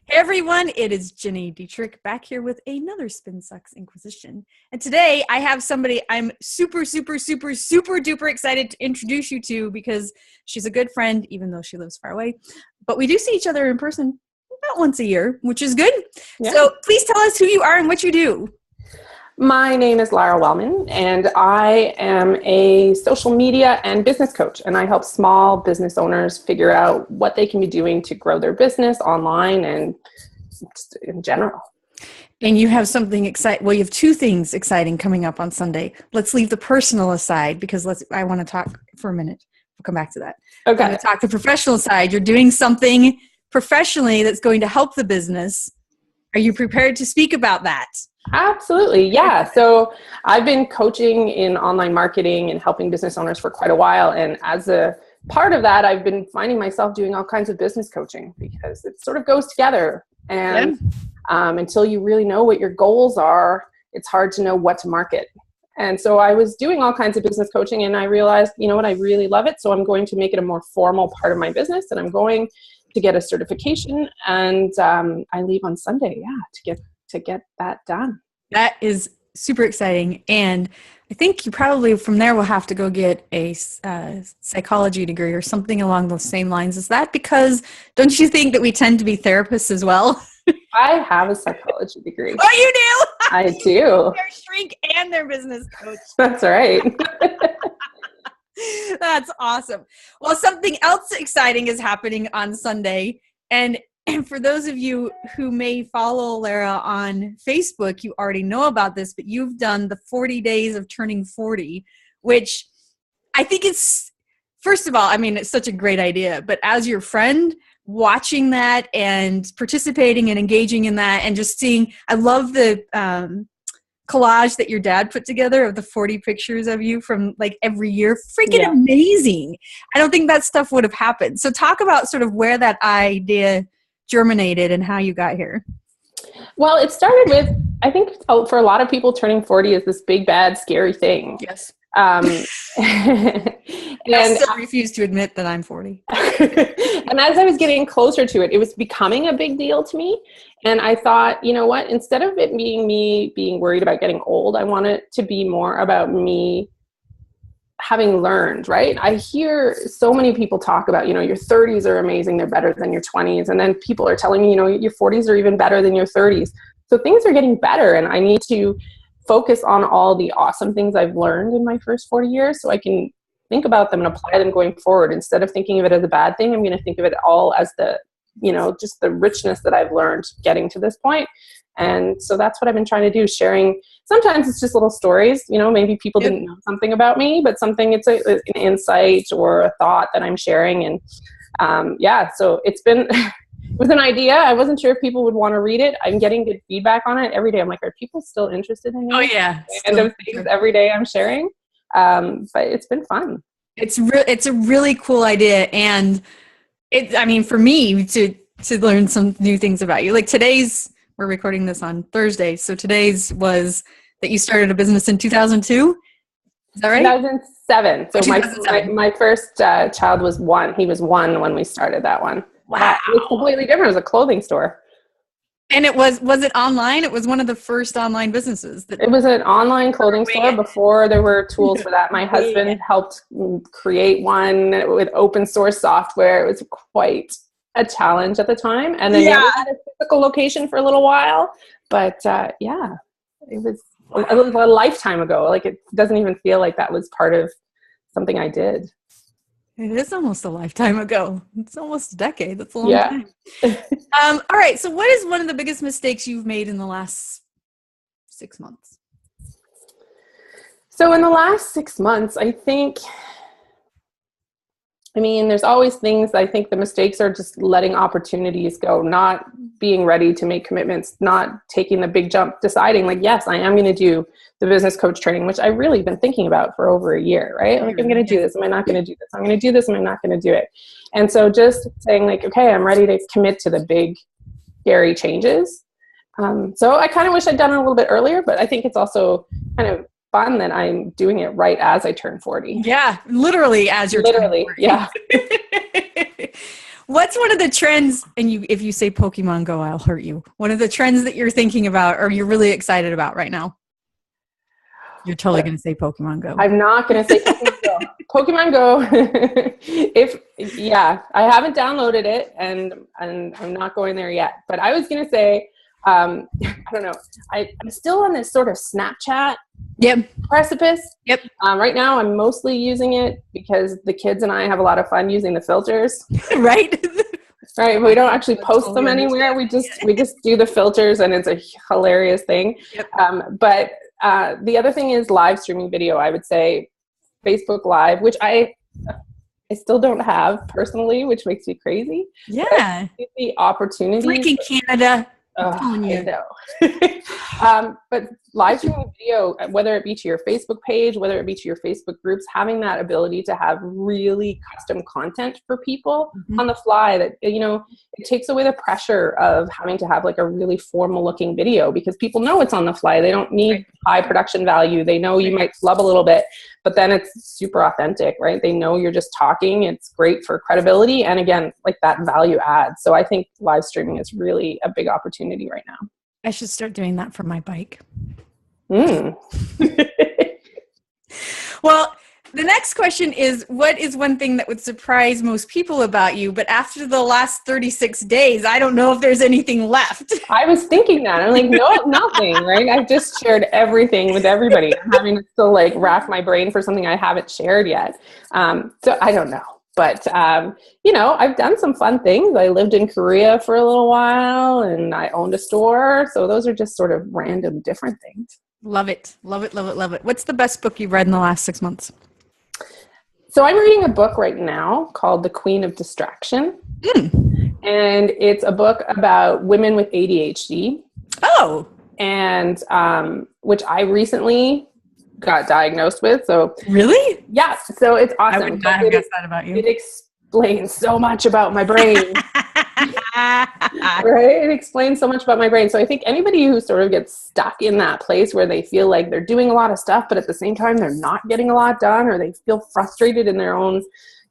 Hey everyone, it is Jenny Dietrich back here with another Spin Sucks Inquisition. And today I have somebody I'm super duper excited to introduce you to because she's a good friend, even though she lives far away. But we do see each other in person about once a year, which is good. Yeah. So please tell us who you are and what you do. My name is Lara Wellman, and I am a social media and business coach, and I help small business owners figure out what they can be doing to grow their business online and just in general. And you have something exciting. Well, you have two things exciting coming up on Sunday. Let's leave the personal aside because I want to talk for a minute. We'll come back to that. Okay. I'm going to talk the professional side. You're doing something professionally that's going to help the business. Are you prepared to speak about that? Absolutely. Yeah. So I've been coaching in online marketing and helping business owners for quite a while. And as a part of that, I've been finding myself doing all kinds of business coaching because it sort of goes together. And until you really know what your goals are, it's hard to know what to market. And so I was doing all kinds of business coaching and I realized, you know what, I really love it. So I'm going to make it a more formal part of my business, and I'm going to get a certification, and I leave on Sunday, to get that done. That is super exciting. And I think you probably from there will have to go get a psychology degree or something along those same lines. Is that because, don't you think that we tend to be therapists as well? I have a psychology degree. Oh, you do? I do. Their shrink and their business coach. That's right. That's awesome. Well, something else exciting is happening on Sunday. And for those of you who may follow Lara on Facebook, you already know about this, but you've done the 40 days of turning 40, which I think it's, first of all, I mean, it's such a great idea, but as your friend, watching that and participating and engaging in that and just seeing, I love the collage that your dad put together of the 40 pictures of you from like every year. Freaking amazing. I don't think that stuff would have happened. So talk about sort of where that idea germinated and how you got here. Well, it started with, I think for a lot of people, turning 40 is this big, bad, scary thing. Yes. And I still refuse to admit that I'm 40. And as I was getting closer to it, it was becoming a big deal to me. And I thought, you know what, instead of it being me being worried about getting old, I want it to be more about me having learned, right? I hear so many people talk about, your 30s are amazing. They're better than your 20s. And then people are telling me, your 40s are even better than your 30s. So things are getting better. And I need to focus on all the awesome things I've learned in my first 40 years so I can think about them and apply them going forward. Instead of thinking of it as a bad thing, I'm going to think of it all as the, just the richness that I've learned getting to this point. And so that's what I've been trying to do, sharing. Sometimes it's just little stories, maybe people didn't know something about me, but it's an insight or a thought that I'm sharing. And so it's been, it was an idea. I wasn't sure if people would want to read it. I'm getting good feedback on it every day. I'm like, are people still interested in me? Oh yeah. And those things every day I'm sharing. But it's been fun. It's a really cool idea. And for me to learn some new things about you, like we're recording this on Thursday. So today's was that you started a business in 2002. Is that right? 2007. So 2007. my first child was 1. He was 1 when we started that one. Wow. It was completely different. It was a clothing store. And was it online? It was one of the first online businesses. It was an online clothing store before there were tools for that. My husband helped create one with open source software. It was quite a challenge at the time. And then we had a physical location for a little while. But it was a lifetime ago. Like, it doesn't even feel like that was part of something I did. It is almost a lifetime ago. It's almost a decade. That's a long time. All right. So what is one of the biggest mistakes you've made in the last 6 months? So in the last 6 months, there's always things. I think the mistakes are just letting opportunities go, not being ready to make commitments, not taking the big jump, deciding like, yes, I am going to do the business coach training, which I've really been thinking about for over a year, right? Like, I'm going to do this. Am I not going to do this? I'm going to do this. Am I not going to do it? And so just saying like, okay, I'm ready to commit to the big, scary changes. So I kind of wish I'd done it a little bit earlier, but I think it's also kind of fun that I'm doing it right as I turn 40. Yeah, literally as you're literally, turning 40. Yeah. What's one of the trends, and if you say Pokemon Go, I'll hurt you. One of the trends that you're thinking about or you're really excited about right now? You're totally going to say Pokemon Go. I'm not going to say Pokemon Go. Pokemon Go. I haven't downloaded it and I'm not going there yet. But I was going to say, I don't know. I'm still on this sort of Snapchat precipice. Yep. Right now, I'm mostly using it because the kids and I have a lot of fun using the filters. Right. Right. We don't actually post them anywhere. We just do the filters, and it's a hilarious thing. Yep. But the other thing is live streaming video. I would say Facebook Live, which I still don't have personally, which makes me crazy. Yeah. The opportunity. Freaking Canada. I know. But live streaming video, whether it be to your Facebook page, whether it be to your Facebook groups, having that ability to have really custom content for people on the fly, that, you know, it takes away the pressure of having to have like a really formal looking video, because people know it's on the fly. They don't need high production value. They know you might flub a little bit, but then it's super authentic, right? They know you're just talking. It's great for credibility. And again, like that value add. So I think live streaming is really a big opportunity right now. I should start doing that for my bike. Well, the next question is, what is one thing that would surprise most people about you? But after the last 36 days, I don't know if there's anything left. I was thinking that. I'm like, no, nothing, right? I've just shared everything with everybody. I'm having to still like rack my brain for something I haven't shared yet. So I don't know. But, you know, I've done some fun things. I lived in Korea for a little while and I owned a store. So those are just sort of random different things. Love it. Love it. Love it. Love it. What's the best book you've read in the last 6 months? So I'm reading a book right now called The Queen of Distraction. And it's a book about women with ADHD. Oh. And which I recently got diagnosed with. So really? Yeah. So it's awesome. I would not have guessed that about you. It explains so much about my brain. Right? It explains so much about my brain. So I think anybody who sort of gets stuck in that place where they feel like they're doing a lot of stuff, but at the same time, they're not getting a lot done, or they feel frustrated in their own,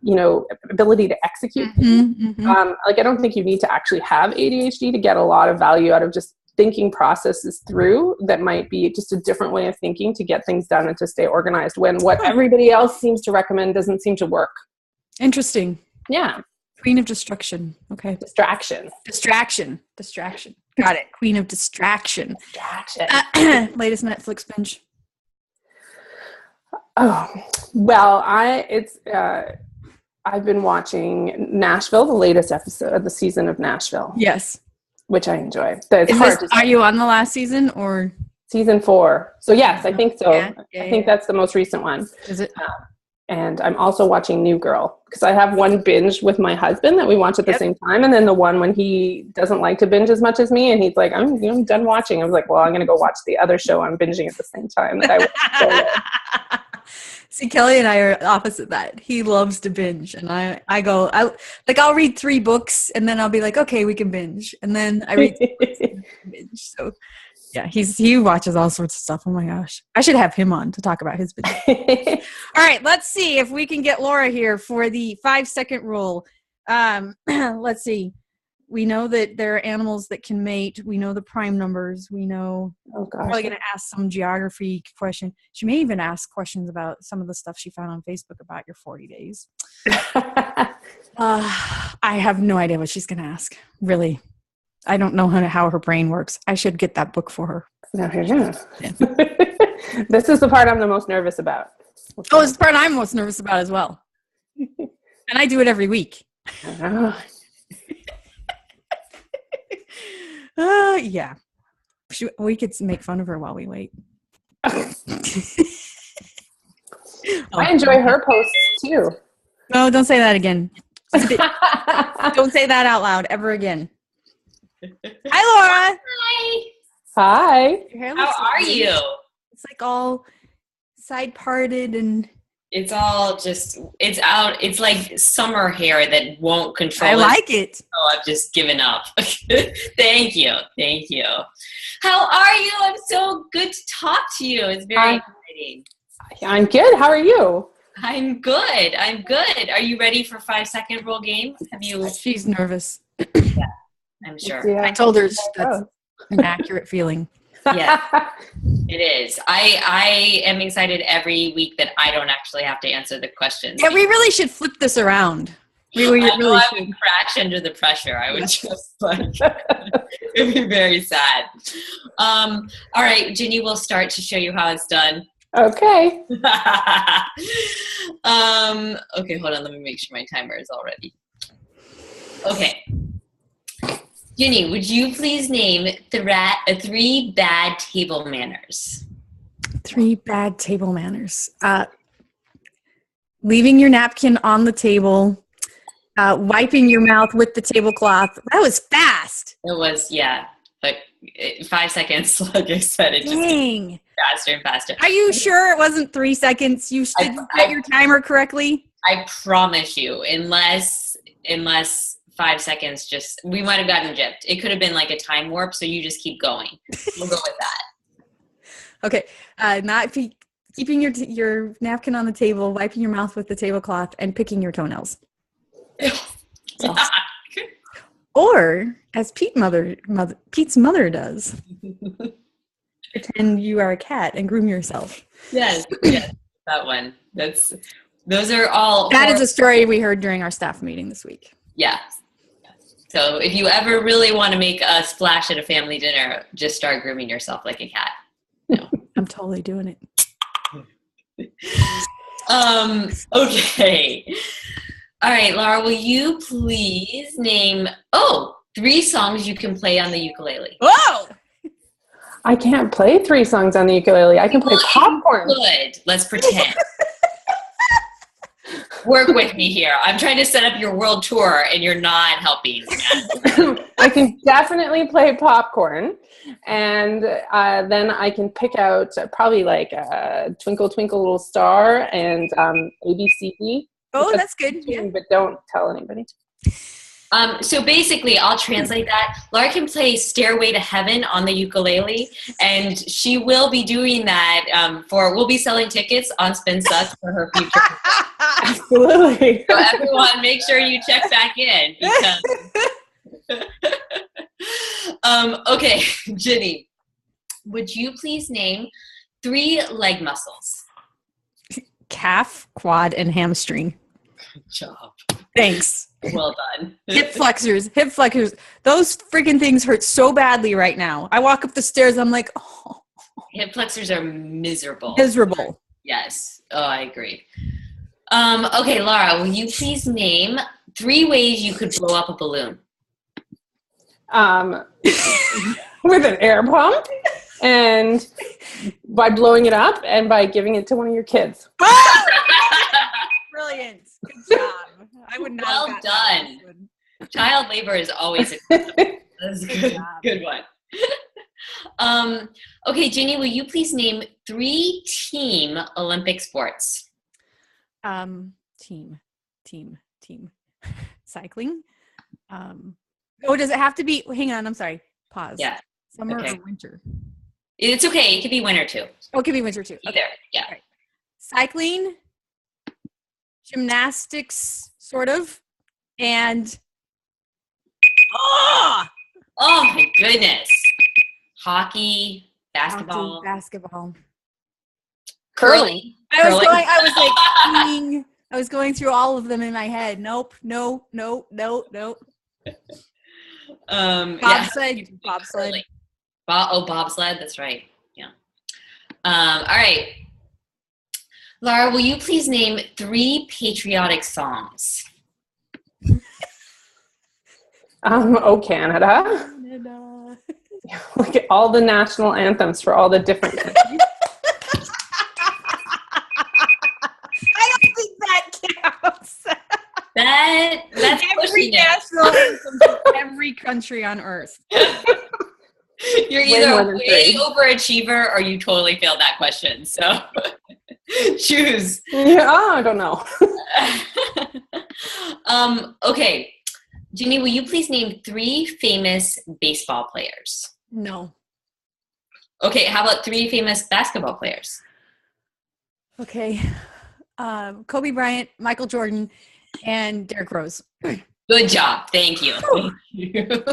you know, ability to execute. Like, I don't think you need to actually have ADHD to get a lot of value out of just thinking processes through that might be just a different way of thinking to get things done and to stay organized when what everybody else seems to recommend doesn't seem to work. Interesting. Yeah. Queen of Destruction. Okay. Distraction. Got it. Queen of Distraction. Latest Netflix binge. Oh, well, I've been watching Nashville, the latest episode of the season of Nashville. Yes. Which I enjoy. Are you on the last season or? Season 4. So yes, I think so. Yeah, I think that's the most recent one. Is it? And I'm also watching New Girl because I have one binge with my husband that we watch at the same time. And then the one when he doesn't like to binge as much as me and he's like, I'm done watching. I was like, well, I'm going to go watch the other show I'm binging at the same time that I watch. See, Kelly and I are opposite that. He loves to binge. And I'll read 3 books and then I'll be like, okay, we can binge. And then I read 3 books and binge. So yeah, he watches all sorts of stuff. Oh my gosh. I should have him on to talk about his binge. All right, let's see if we can get Laura here for the 5-second rule. Let's see. We know that there are animals that can mate. We know the prime numbers. We know. Oh gosh. Probably going to ask some geography question. She may even ask questions about some of the stuff she found on Facebook about your 40 days. I have no idea what she's going to ask. Really. I don't know how her brain works. I should get that book for her. Yeah. This is the part I'm the most nervous about. Oh, it's the part I'm most nervous about as well. And I do it every week. Yeah. We could make fun of her while we wait. I enjoy her posts too. No, don't say that again. Don't say that out loud ever again. Hi, Laura. Hi. How are you? It's like all side parted and it's all just, it's out. It's like summer hair that won't control. I like it. So I've just given up. Thank you. How are you? I'm so good to talk to you. It's very exciting. I'm good. How are you? I'm good. I'm good. Are you ready for 5-second rule game? Have you? She's nervous. I'm sure. Yeah. I told her that's an accurate feeling. Yeah, it is. I am excited every week that I don't actually have to answer the questions. Yeah, we really should flip this around. We I really would should. crash under the pressure. I would just it'd be very sad. All right, Ginny, we'll start to show you how it's done. Okay. Okay, hold on. Let me make sure my timer is all ready. Okay. Ginny, would you please name 3 bad table manners? 3 bad table manners. Leaving your napkin on the table, wiping your mouth with the tablecloth. That was fast. It was, yeah, but 5 seconds, like I said, it just Dang. faster and faster. Are you sure it wasn't 3 seconds? You did you set your timer correctly? I promise you, unless 5 seconds, we might have gotten gypped. It could have been like a time warp, so you just keep going. We'll go with that. Okay. Keeping your napkin on the table, wiping your mouth with the tablecloth, and picking your toenails. Or, as Pete's mother does, pretend you are a cat and groom yourself. Yes, that one. Those are all. That is a story we heard during our staff meeting this week. Yeah. So if you ever really want to make a splash at a family dinner, just start grooming yourself like a cat. No. I'm totally doing it. Okay. All right, Lara, will you please name 3 songs you can play on the ukulele? Whoa! I can't play 3 songs on the ukulele. I can play popcorn. Good. Let's pretend. Work with me here. I'm trying to set up your world tour, and you're not helping. I can definitely play popcorn, and then I can pick out probably like Twinkle Twinkle Little Star and ABCD. Oh, that's good. Yeah. But don't tell anybody. So basically, I'll translate that. Lara can play Stairway to Heaven on the ukulele, and she will be doing that we'll be selling tickets on Spin Sucks for her future. Absolutely. So everyone, make sure you check back in. Because okay, Ginny, would you please name 3 leg muscles? Calf, quad, and hamstring. Good job. Thanks. Well done. Hip flexors. Those freaking things hurt so badly right now. I walk up the stairs, I'm like, oh. Hip flexors are miserable. Miserable. Yes. Oh, I agree. Okay, Lara, will you please name 3 ways you could blow up a balloon? With an air pump, and by blowing it up, and by giving it to one of your kids. Brilliant. Good job. I would not. Well have done. that. Child labor is always acceptable. That's a good one. Okay, Ginny, will you please name 3 team Olympic sports? Team. Cycling. Does it have to be? Hang on. I'm sorry. Pause. Yeah. Summer Okay. or winter? It's okay. It could be winter too. Oh, it could be winter too. Okay. Either. Yeah. Right. Cycling, gymnastics, sort of, and Oh my goodness. Hockey, basketball, curling. I was going through all of them in my head. Nope. Bobsled. Bobsled. That's right. Yeah. All right. Lara, will you please name 3 patriotic songs? Oh, Canada. Look at all the national anthems for all the different countries. I don't think that counts. That's every national anthem from every country on earth. You're either way overachiever or you totally failed that question. So choose. Yeah, I don't know. Okay. Ginny, will you please name 3 famous baseball players? No. Okay, how about 3 famous basketball players? Okay. Kobe Bryant, Michael Jordan, and Derrick Rose. Good job. Thank you. Thank you.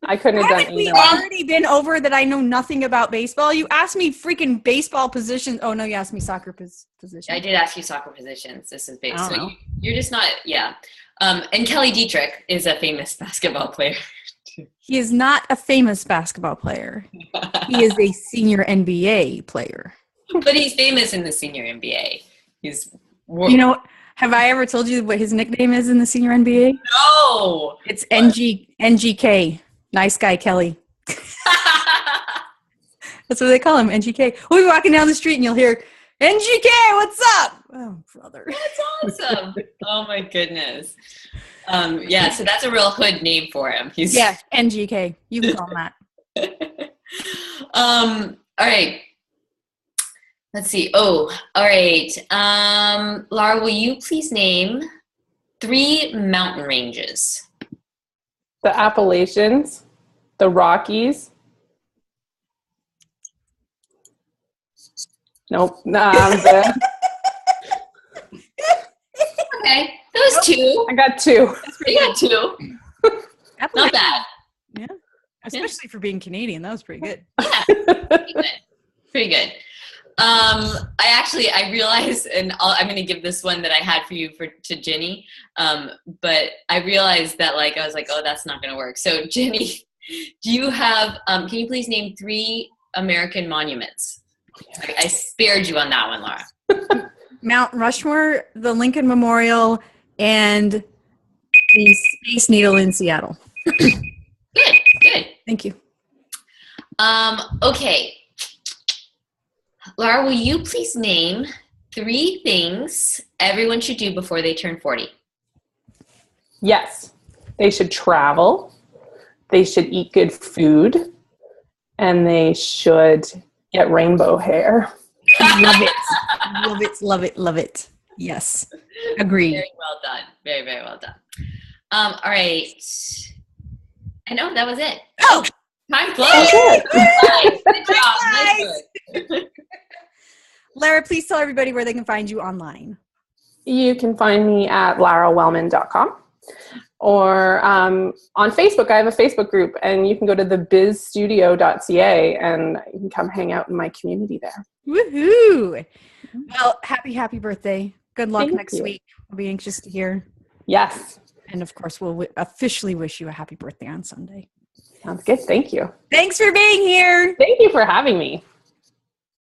I couldn't have done Haven't we either one. already been over that I know nothing about baseball? You asked me freaking baseball positions. Oh, no, you asked me soccer positions. I did ask you soccer positions. This is big. I don't So know. you're just not, yeah. And Kelly Dietrich is a famous basketball player. He is not a famous basketball player. He is a senior NBA player. But he's famous in the senior NBA. He's You know, have I ever told you what his nickname is in the senior NBA? no. It's NGK. Nice guy, Kelly. That's what they call him, NGK. We'll be walking down the street and you'll hear, NGK, what's up? Oh, brother. That's awesome. Oh my goodness. Yeah, so that's a real hood name for him. He's Yeah, NGK. You can call him that. All right. Let's see. Oh, all right. Lara, will you please name 3 mountain ranges? The Appalachians, the Rockies. Nope. Okay, those 2. I got 2. You got 2. Not bad. Yeah. Especially for being Canadian. That was pretty good. Yeah, pretty good. Pretty good. I realized, and I'm going to give this one that I had for you to Jenny. But I realized that I was like, oh, that's not going to work. So Jenny, do you have, can you please name 3 American monuments? I spared you on that one, Lara. Mount Rushmore, the Lincoln Memorial, and the Space Needle in Seattle. Good. Thank you. Okay. Lara, will you please name 3 things everyone should do before they turn 40? Yes. They should travel. They should eat good food. And they should get rainbow hair. Love it. Love it. Love it. Love it. Yes. Agreed. Very well done. Very, very well done. All right. I know that was it. Oh, Time flies. Good job. Nice work. Lara, please tell everybody where they can find you online. You can find me at larawellman.com. Or on Facebook, I have a Facebook group, and you can go to thebizstudio.ca, and you can come hang out in my community there. Woohoo! Well, happy birthday. Good luck Thank next you. week. I'll be anxious to hear. Yes. And of course, we'll officially wish you a happy birthday on Sunday. Sounds good. Thank you. Thanks for being here. Thank you for having me.